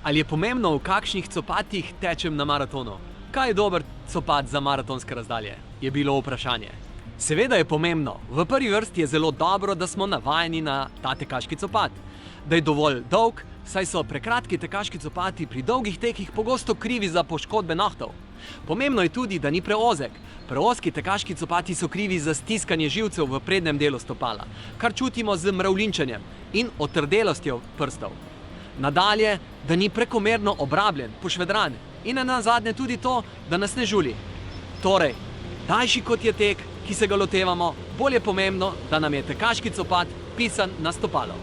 Ali je pomembno, v kakšnih copatih tečem na maratonu? Kaj je dober copat za maratonske razdalje? Je bilo vprašanje. Seveda je pomembno. V prvi vrsti je zelo dobro, da smo navajeni na ta tekaški copat. Da je dovolj dolg, saj so prekratki tekaški copati pri dolgih tekih pogosto krivi za poškodbe nohtov. Pomembno je tudi, da ni preozek. Preozki tekaški copati so krivi za stiskanje živcev v prednjem delu stopala, kar čutimo z mravljinčenjem in otrdelostjo prstov. Nadalje, da ni prekomerno obrabljen, pošvedran in nazadnje tudi to, da nas ne žuli. Torej, daljši kot je tek, ki se ga lotevamo, bolj je pomembno, da nam je tekaški copat pisan na stopalo.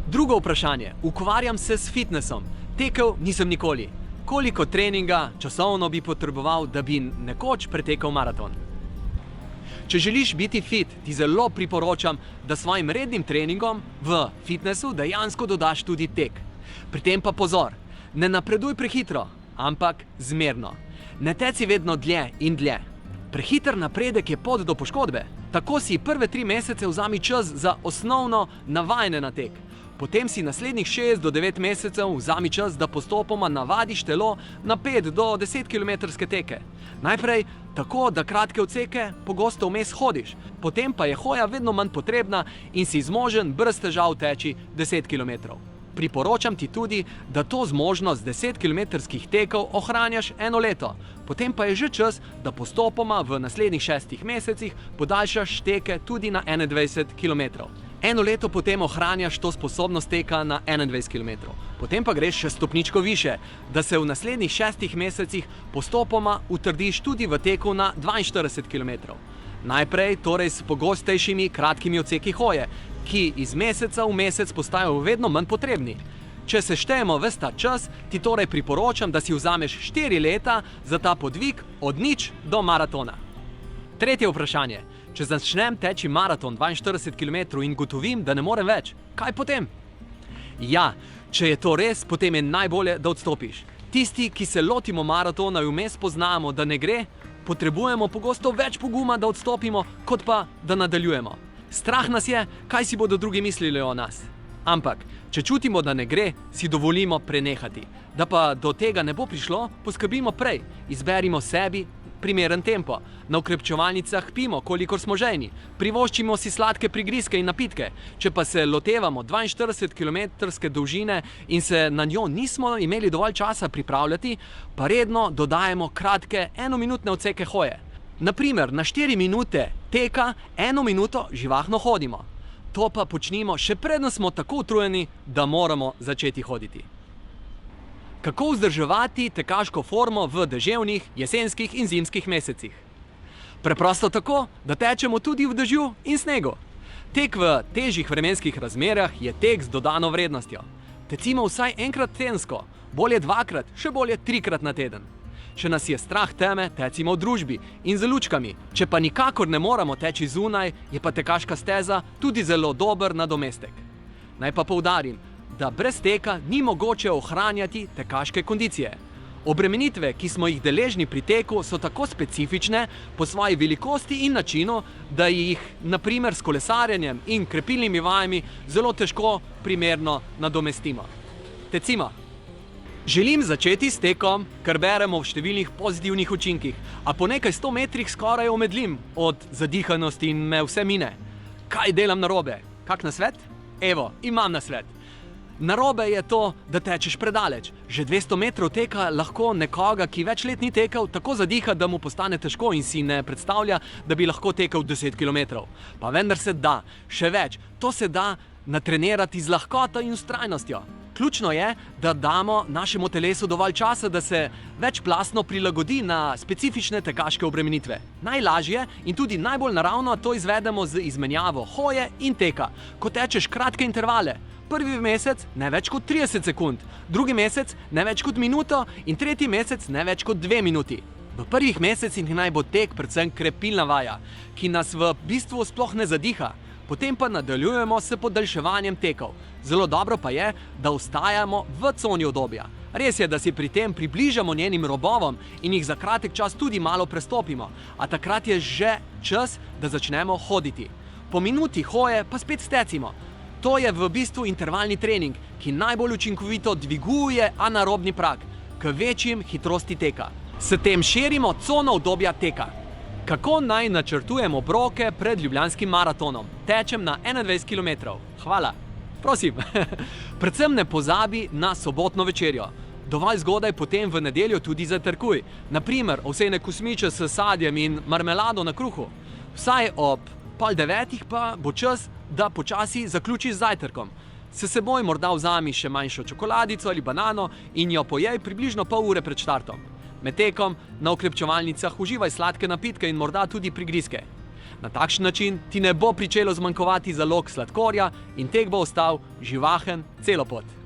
Drugo vprašanje. Ukvarjam se s fitnessom. Tekel nisem nikoli. Koliko treninga časovno bi potreboval, da bi nekoč pretekel maraton? Če želiš biti fit, ti zelo priporočam, da svojim rednim treningom v fitnessu dejansko dodaš tudi tek. Pri tem pa pozor, ne napreduj prehitro, ampak zmerno. Ne teci vedno dlje in dlje. Prehiter napredek je pot do poškodbe. Tako si prve 3 mesece vzami čas za osnovno navajanje na tek. Potem si naslednjih 6 do 9 mesecev vzami čas, da postopoma navadiš telo na 5 do 10 kilometrske teke. Najprej tako, da kratke odseke pogosto vmes hodiš, potem pa je hoja vedno manj potrebna in si zmožen brez težav teči 10 kilometrov. Priporočam ti tudi, da to zmožnost 10-kilometrskih tekov ohranjaš 1 leto. Potem pa je že čas, da postopoma v naslednjih 6 mesecih podaljšaš teke tudi na 21 kilometrov. 1 leto potem ohranjaš to sposobnost teka na 21 kilometrov. Potem pa greš še stopničko više, da se v naslednjih 6 mesecih postopoma utrdiš tudi v teku na 42 kilometrov. Najprej torej s pogostejšimi kratkimi odseki hoje, ki iz meseca v mesec postajajo vedno manj potrebni. Če se štejemo ves ta čas, ti torej priporočam, da si vzameš 4 leta za ta podvig od nič do maratona. Tretje vprašanje. Če začnem teči maraton 42 km in gotovim, da ne morem več, kaj potem? Ja, če je to res, potem je najbolje, da odstopiš. Tisti, ki se lotimo maratona in vmes poznamo, da ne gre, potrebujemo pogosto več poguma, da odstopimo, kot pa, da nadaljujemo. Strah nas je, kaj si bodo drugi mislili o nas. Ampak, če čutimo, da ne gre, si dovolimo prenehati. Da pa do tega ne bo prišlo, poskrbimo prej. Izberimo sebi primeren tempo. Na okrepčevalnicah pimo, kolikor smo žejni. Privoščimo si sladke prigrizke in napitke. Če pa se lotevamo 42-kilometrske dolžine in se na njo nismo imeli dovolj časa pripravljati, pa redno dodajemo kratke 1-minutne odseke hoje. Naprimer, na 4 minute teka 1 minuto živahno hodimo. To pa počnimo še preden smo tako utrujeni, da moramo začeti hoditi. Kako vzdrževati tekaško formo v deževnih, jesenskih in zimskih mesecih? Preprosto tako, da tečemo tudi v dežju in snegu. Tek v težjih vremenskih razmerah je tek z dodano vrednostjo. Tecimo vsaj enkrat tedensko, bolje 2-krat, še bolje 3-krat na teden. Če nas je strah teme, tecimo v družbi in z lučkami. Če pa nikakor ne moramo teči zunaj, je pa tekaška steza tudi zelo dober nadomestek. Naj pa poudarim, da brez teka ni mogoče ohranjati tekaške kondicije. Obremenitve, ki smo jih deležni pri teku, so tako specifične po svoji velikosti in načinu, da jih naprimer s kolesarjenjem in krepilnimi vajami zelo težko primerno nadomestimo. Tecimo! Želim začeti s tekom, ker beremo v številnih pozitivnih učinkih, a po nekaj 100 metrih skoraj omedlim od zadihanosti in me vse mine. Kaj delam narobe? Kak nasvet? Evo, imam nasvet. Narobe je to, da tečeš predaleč. Že 200 metrov teka lahko nekoga, ki več let ni tekel, tako zadiha, da mu postane težko in si ne predstavlja, da bi lahko tekel 10 km. Pa vendar se da. Še več, to se da natrenirati z lahkoto in vztrajnostjo. Ključno je, da damo našemu telesu dovolj časa, da se večplastno prilagodi na specifične tekaške obremenitve. Najlažje in tudi najbolj naravno to izvedemo z izmenjavo hoje in teka, ko tečeš kratke intervale. Prvi mesec ne več kot 30 sekund, drugi mesec ne več kot minuto in tretji mesec ne več kot 2 minuti. V prvih mesecih naj bo tek predvsem krepilna vaja, ki nas v bistvu sploh ne zadiha. Potem pa nadaljujemo s podaljševanjem tekov. Zelo dobro pa je, da ostajamo v coni udobja. Res je, da si pri tem približamo njenim robovom in jih za kratek čas tudi malo prestopimo, a takrat je že čas, da začnemo hoditi. Po minuti hoje pa spet stecimo. To je v bistvu intervalni trening, ki najbolj učinkovito dviguje anaerobni prag k večjim hitrosti teka. S tem širimo cono obdobja teka. Kako naj načrtujem obroke pred ljubljanskim maratonom? Tečem na 21 km. Hvala. Prosim. Predvsem ne pozabi na sobotno večerjo. Dovolj zgodaj potem v nedeljo tudi zajtrkuj. Naprimer, ovsejne kosmiče s sadjem in marmelado na kruhu. Vsaj ob 8:30 pa bo čas, da počasi zaključiš z zajtrkom. S seboj morda vzami še manjšo čokoladico ali banano in jo pojej približno pol ure pred štartom. Med tekom na okrepčevalnicah uživaj sladke napitke in morda tudi prigrizke. Na takšen način ti ne bo pričelo zmanjkovati zalog sladkorja in tek bo ostal živahen celo pot.